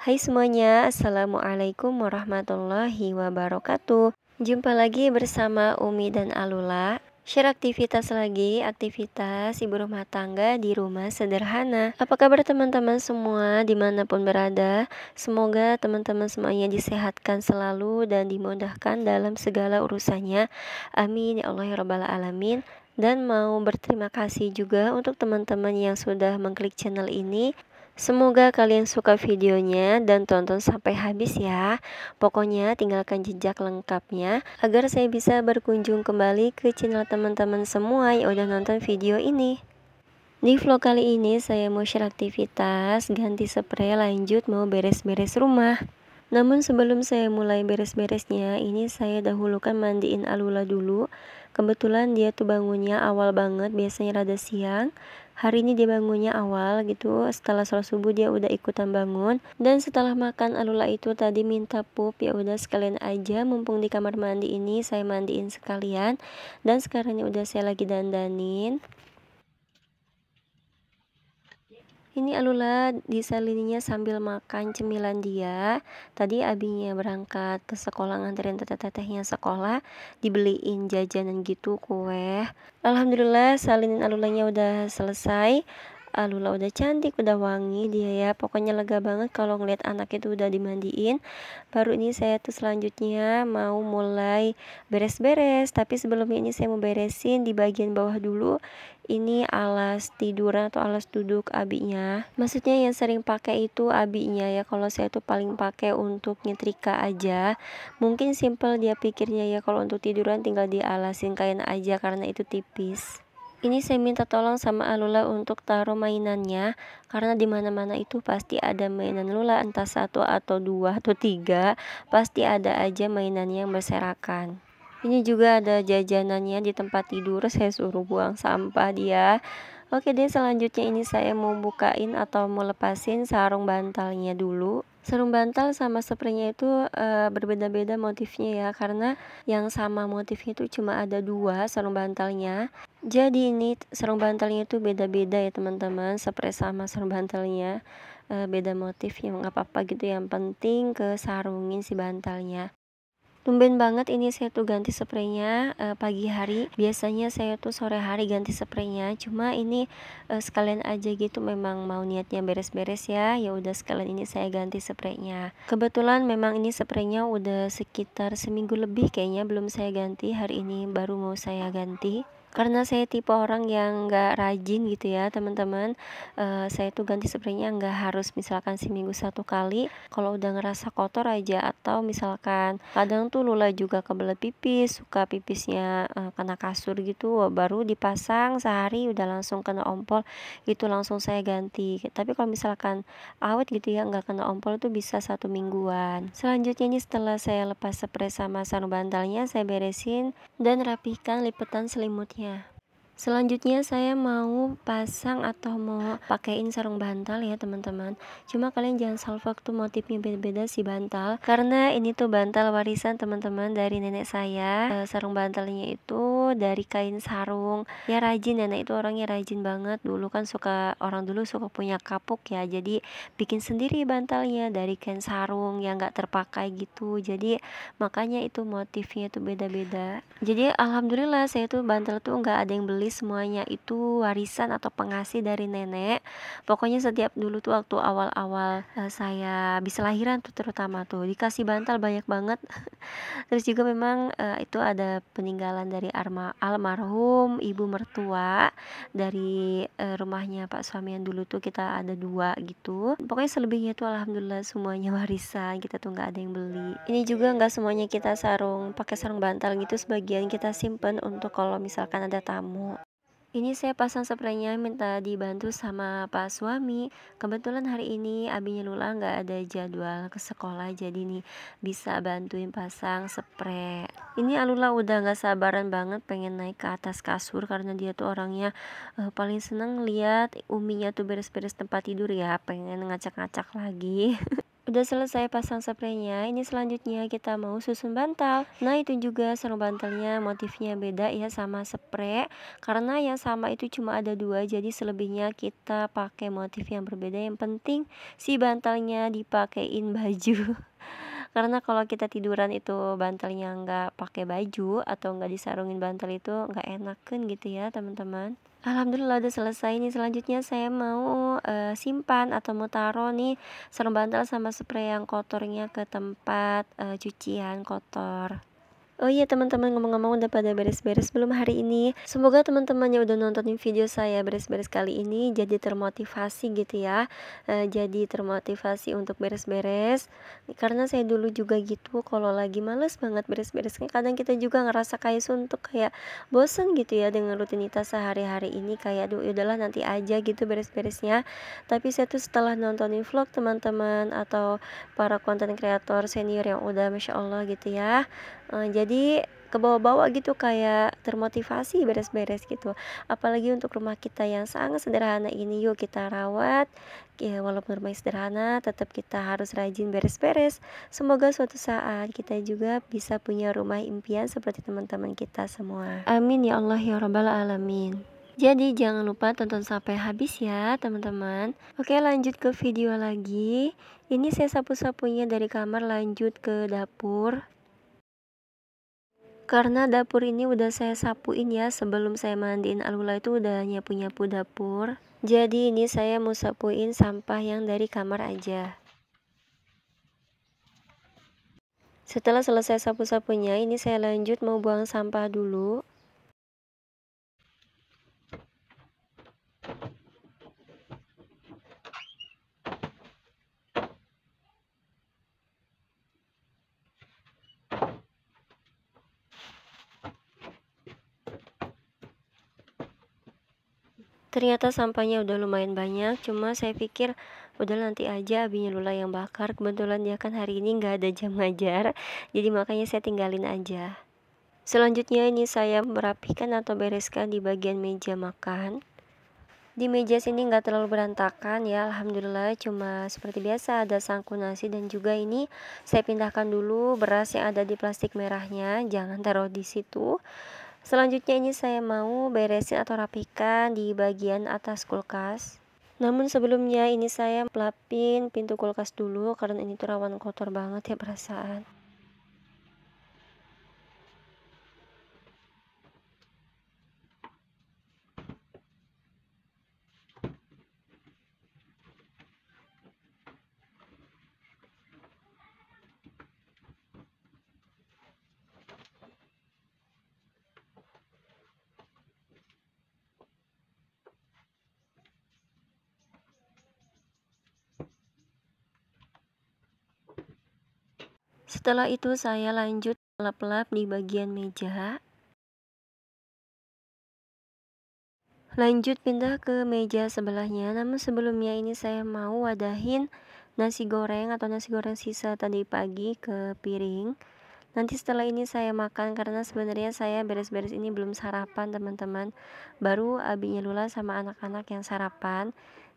Hai semuanya, Assalamualaikum warahmatullahi wabarakatuh. Jumpa lagi bersama Umi dan Alula. Share aktivitas lagi, aktivitas ibu rumah tangga di rumah sederhana. Apa kabar teman-teman semua dimanapun berada? Semoga teman-teman semuanya disehatkan selalu dan dimudahkan dalam segala urusannya. Amin ya Allah ya Rabbal Alamin. Dan mau berterima kasih juga untuk teman-teman yang sudah mengklik channel ini. Semoga kalian suka videonya dan tonton sampai habis ya. Pokoknya tinggalkan jejak lengkapnya agar saya bisa berkunjung kembali ke channel teman-teman semua yang udah nonton video ini. Di vlog kali ini saya mau share aktivitas ganti spray, lanjut mau beres-beres rumah. Namun sebelum saya mulai beres-beresnya, ini saya dahulukan mandiin Alula dulu. Kebetulan dia tuh bangunnya awal banget, biasanya rada siang. Hari ini dia bangunnya awal gitu, setelah sholat subuh dia udah ikutan bangun. Dan setelah makan Alula itu tadi minta pup, ya udah sekalian aja mumpung di kamar mandi ini saya mandiin sekalian. Dan sekarang ini udah saya lagi dandanin. Ini Alula disalininya sambil makan cemilan dia. Tadi abinya berangkat ke sekolah nganterin teteh-tetehnya sekolah, dibeliin jajanan gitu, kue. Alhamdulillah salinin Alulanya udah selesai. Alula udah cantik, udah wangi dia ya. Pokoknya lega banget kalau ngeliat anak itu udah dimandiin. Baru ini saya tuh selanjutnya mau mulai beres-beres. Tapi sebelumnya ini saya mau beresin di bagian bawah dulu. Ini alas tiduran atau alas duduk abinya. Maksudnya yang sering pakai itu abinya ya. Kalau saya tuh paling pakai untuk nyetrika aja. Mungkin simple dia pikirnya ya, kalau untuk tiduran tinggal dialasin kain aja karena itu tipis. Ini saya minta tolong sama Alula untuk taruh mainannya karena di mana-mana itu pasti ada mainan Lula, entah satu atau dua atau tiga, pasti ada aja mainannya yang berserakan. Ini juga ada jajanannya di tempat tidur, saya suruh buang sampah dia. Oke deh, selanjutnya ini saya mau bukain atau mau lepasin sarung bantalnya dulu. Sarung bantal sama spraynya itu berbeda-beda motifnya ya, karena yang sama motifnya itu cuma ada dua sarung bantalnya. Jadi ini sarung bantalnya itu beda-beda ya teman-teman, spray sama sarung bantalnya beda motifnya, nggak apa-apa gitu, yang penting ke sarungin si bantalnya. Tumben banget ini saya tuh ganti spraynya pagi hari. Biasanya saya tuh sore hari ganti spraynya. Cuma ini sekalian aja gitu, memang mau niatnya beres-beres ya. Ya udah sekalian ini saya ganti spraynya. Kebetulan memang ini spraynya udah sekitar seminggu lebih kayaknya belum saya ganti. Hari ini baru mau saya ganti. Karena saya tipe orang yang nggak rajin gitu ya teman-teman. Saya tuh ganti spraynya nggak harus misalkan seminggu satu kali. Kalau udah ngerasa kotor aja, atau misalkan kadang tuh Lula juga kebelet pipis, suka pipisnya kena kasur gitu, baru dipasang sehari udah langsung kena ompol, itu langsung saya ganti. Tapi kalau misalkan awet gitu ya, nggak kena ompol tuh bisa 1 mingguan. Selanjutnya ini setelah saya lepas spray sama sarung bantalnya, saya beresin dan rapihkan lipetan selimutnya. Selanjutnya saya mau pasang atau mau pakein sarung bantal ya teman-teman. Cuma kalian jangan salfok tuh motifnya beda-beda si bantal, karena ini tuh bantal warisan teman-teman dari nenek saya. Sarung bantalnya itu dari kain sarung. Ya rajin, nenek itu orangnya rajin banget. Dulu kan orang dulu suka punya kapuk ya, jadi bikin sendiri bantalnya dari kain sarung yang gak terpakai gitu. Jadi makanya itu motifnya tuh beda-beda. Jadi alhamdulillah saya tuh bantal tuh nggak ada yang beli, semuanya itu warisan atau pengasih dari nenek. Pokoknya setiap dulu tuh waktu awal-awal saya bisa lahiran tuh terutama tuh dikasih bantal banyak banget. Terus juga memang itu ada peninggalan dari almarhum ibu mertua, dari rumahnya Pak suami yang dulu tuh kita ada dua gitu. Pokoknya selebihnya tuh alhamdulillah semuanya warisan, kita tuh nggak ada yang beli. Ini juga nggak semuanya kita pakai sarung bantal gitu, sebagian kita simpen untuk kalau misalkan ada tamu. Ini saya pasang spraynya minta dibantu sama Pak suami. Kebetulan hari ini abinya Lula nggak ada jadwal ke sekolah, jadi nih bisa bantuin pasang spray. Ini Alula udah nggak sabaran banget pengen naik ke atas kasur, karena dia tuh orangnya paling seneng lihat uminya tuh beres-beres tempat tidur ya, pengen ngacak-ngacak lagi. Udah selesai pasang spraynya, ini selanjutnya kita mau susun bantal. Nah, itu juga sarung bantalnya motifnya beda ya sama spray. Karena yang sama itu cuma ada dua, jadi selebihnya kita pakai motif yang berbeda. Yang penting si bantalnya dipakein baju. Karena kalau kita tiduran itu bantalnya nggak pakai baju atau nggak disarungin bantal itu nggak enakan gitu ya teman-teman. Alhamdulillah udah selesai nih. Selanjutnya saya mau simpan atau mau taruh nih sarung bantal sama spray yang kotornya ke tempat cucian kotor. Oh iya teman-teman, ngomong-ngomong udah pada beres-beres belum hari ini? Semoga teman-teman yang udah nontonin video saya beres-beres kali ini jadi termotivasi gitu ya. Jadi termotivasi untuk beres-beres. Karena saya dulu juga gitu, kalau lagi males banget beres-beres, kadang kita juga ngerasa kayak suntuk, kayak bosen gitu ya dengan rutinitas sehari-hari ini. Kayak aduh udahlah nanti aja gitu beres-beresnya. Tapi saya tuh setelah nontonin vlog teman-teman atau para konten kreator senior yang udah Masya Allah gitu ya, jadi kebawa-bawa gitu, kayak termotivasi beres-beres gitu. Apalagi untuk rumah kita yang sangat sederhana ini, yuk kita rawat ya, walaupun rumahnya sederhana tetap kita harus rajin beres-beres. Semoga suatu saat kita juga bisa punya rumah impian seperti teman-teman kita semua, amin ya Allah ya rabbal alamin. Jadi jangan lupa tonton sampai habis ya teman-teman. Oke, lanjut ke video lagi. Ini saya sapu-sapunya dari kamar lanjut ke dapur. Karena dapur ini udah saya sapuin ya, sebelum saya mandiin Alula itu udah nyapu-nyapu dapur. Jadi ini saya mau sapuin sampah yang dari kamar aja. Setelah selesai sapu-sapunya, ini saya lanjut mau buang sampah dulu. Ternyata sampahnya udah lumayan banyak, cuma saya pikir udah nanti aja abinya Lula yang bakar. Kebetulan dia kan hari ini nggak ada jam ngajar, jadi makanya saya tinggalin aja. Selanjutnya ini saya merapikan atau bereskan di bagian meja makan. Di meja sini nggak terlalu berantakan ya, alhamdulillah, cuma seperti biasa ada sangkut nasi, dan juga ini saya pindahkan dulu beras yang ada di plastik merahnya, jangan taruh di situ. Selanjutnya ini saya mau beresin atau rapikan di bagian atas kulkas. Namun sebelumnya ini saya lapin pintu kulkas dulu karena ini tuh rawan kotor banget ya perasaan. Setelah itu saya lanjut lap-lap di bagian meja. Lanjut pindah ke meja sebelahnya. Namun sebelumnya ini saya mau wadahin nasi goreng atau nasi goreng sisa tadi pagi ke piring. Nanti setelah ini saya makan, karena sebenarnya saya beres-beres ini belum sarapan teman-teman. Baru abinya Lula sama anak-anak yang sarapan.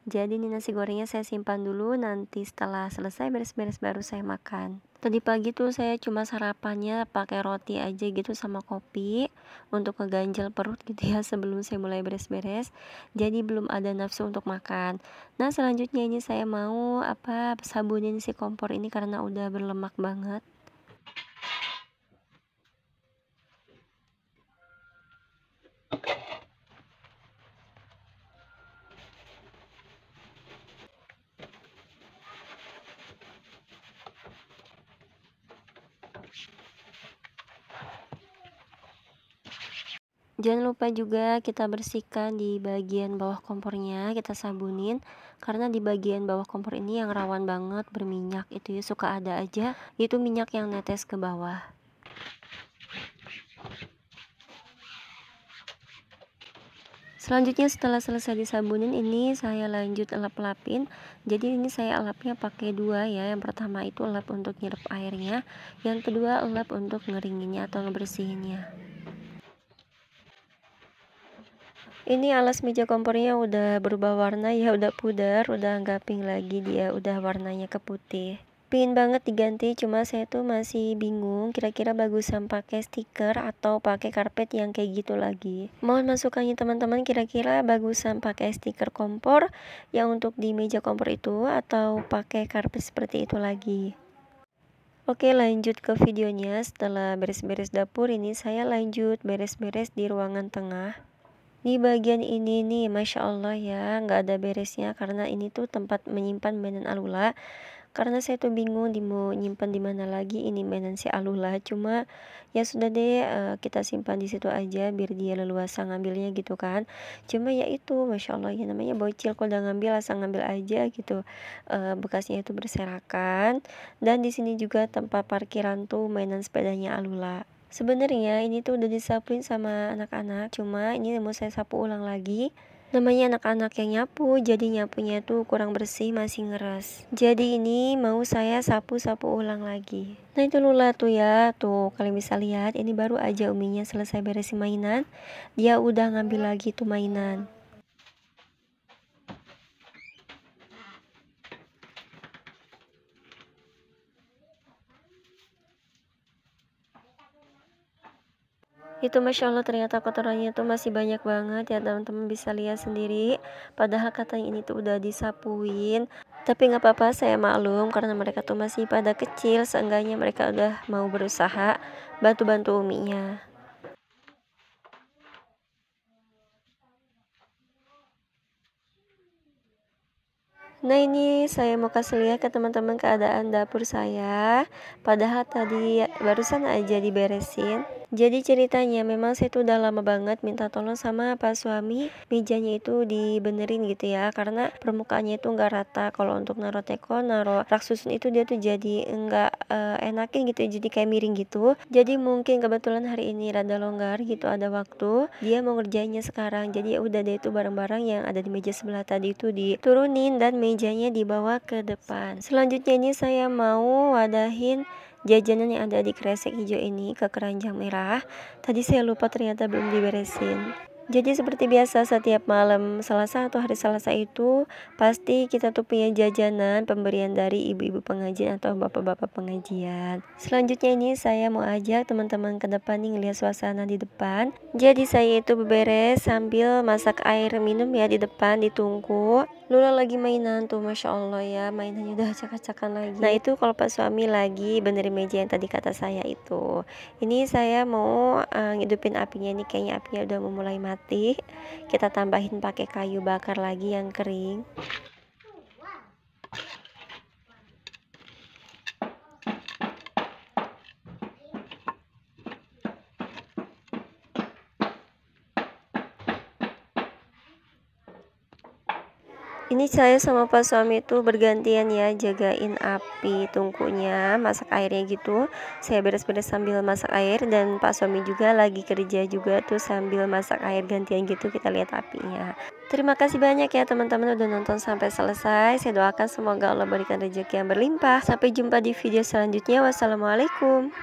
Jadi ini nasi gorengnya saya simpan dulu, nanti setelah selesai beres-beres baru saya makan. Tadi pagi tuh saya cuma sarapannya pakai roti aja gitu sama kopi untuk ngeganjel perut gitu ya sebelum saya mulai beres-beres. Jadi belum ada nafsu untuk makan. Nah, selanjutnya ini saya mau sabunin si kompor ini karena udah berlemak banget. Jangan lupa juga kita bersihkan di bagian bawah kompornya, kita sabunin, karena di bagian bawah kompor ini yang rawan banget berminyak itu ya, suka ada aja itu minyak yang netes ke bawah. Selanjutnya setelah selesai disabunin ini saya lanjut elap-elapin. Jadi ini saya elapnya pakai dua ya. Yang pertama itu elap untuk nyerap airnya, yang kedua elap untuk ngeringinnya atau ngebersihinnya. Ini alas meja kompornya udah berubah warna ya, udah pudar, udah nggak pink lagi, dia udah warnanya ke putih. Pingin banget diganti, cuma saya tuh masih bingung kira-kira bagusan pakai stiker atau pakai karpet yang kayak gitu lagi. Mohon masukannya teman-teman, kira-kira bagusan pakai stiker kompor yang untuk di meja kompor itu atau pakai karpet seperti itu lagi. Oke, lanjut ke videonya. Setelah beres-beres dapur ini, saya lanjut beres-beres di ruangan tengah. Di bagian ini nih, Masya Allah ya, nggak ada beresnya karena ini tuh tempat menyimpan mainan Alula. Karena saya tuh bingung mau nyimpan di mana lagi ini mainan si Alula. Cuma ya sudah deh, kita simpan di situ aja biar dia leluasa ngambilnya gitu kan. Cuma ya itu, Masya Allah ya, namanya bocil, kalau udah ngambil asal ngambil aja gitu. Bekasnya itu berserakan. Dan di sini juga tempat parkiran tuh mainan sepedanya Alula. Sebenarnya ini tuh udah disapuin sama anak-anak, cuma ini mau saya sapu ulang lagi. Namanya anak-anak yang nyapu, jadi nyapunya tuh kurang bersih, masih ngeras. Jadi ini mau saya sapu-sapu ulang lagi. Nah itu Lula tuh ya, tuh kalian bisa lihat, ini baru aja Uminya selesai beresin mainan, dia udah ngambil lagi tuh mainan. Itu Masya Allah, ternyata kotorannya tuh masih banyak banget ya, teman-teman bisa lihat sendiri. Padahal katanya ini tuh udah disapuin, tapi nggak apa-apa, saya maklum karena mereka tuh masih pada kecil. Seenggaknya mereka udah mau berusaha bantu-bantu Uminya. Nah ini saya mau kasih lihat ke teman-teman keadaan dapur saya. Padahal tadi barusan aja diberesin. Jadi ceritanya memang saya tuh udah lama banget minta tolong sama Pak suami, mejanya itu dibenerin gitu ya, karena permukaannya itu nggak rata. Kalau untuk naruh teko, naruh rak susun itu dia tuh jadi nggak enakin gitu, jadi kayak miring gitu. Jadi mungkin kebetulan hari ini rada longgar gitu, ada waktu, dia mau ngerjainnya sekarang. Jadi ya udah deh, itu barang-barang yang ada di meja sebelah tadi itu diturunin dan mejanya dibawa ke depan. Selanjutnya ini saya mau wadahin jajanan yang ada di kresek hijau ini ke keranjang merah. Tadi saya lupa, ternyata belum diberesin. Jadi seperti biasa setiap malam Selasa atau hari Selasa itu pasti kita tuh punya jajanan pemberian dari ibu-ibu pengajian atau bapak-bapak pengajian. Selanjutnya ini saya mau ajak teman-teman ke depan nih, ngeliat suasana di depan. Jadi saya itu beberes sambil masak air minum ya di depan di tungku. Lula lagi mainan tuh, Masya Allah ya, mainannya udah acak-acakan lagi. Nah itu kalau Pak suami lagi benerin meja yang tadi kata saya itu. Ini saya mau ngidupin apinya, ini kayaknya apinya udah memulai mati. Kita tambahin pakai kayu bakar lagi yang kering. Ini saya sama Pak suami itu bergantian ya jagain api tungkunya, masak airnya gitu. Saya beres-beres sambil masak air, dan Pak suami juga lagi kerja juga tuh sambil masak air, gantian gitu kita lihat apinya. Terima kasih banyak ya teman-teman udah nonton sampai selesai. Saya doakan semoga Allah berikan rezeki yang berlimpah. Sampai jumpa di video selanjutnya. Wassalamualaikum.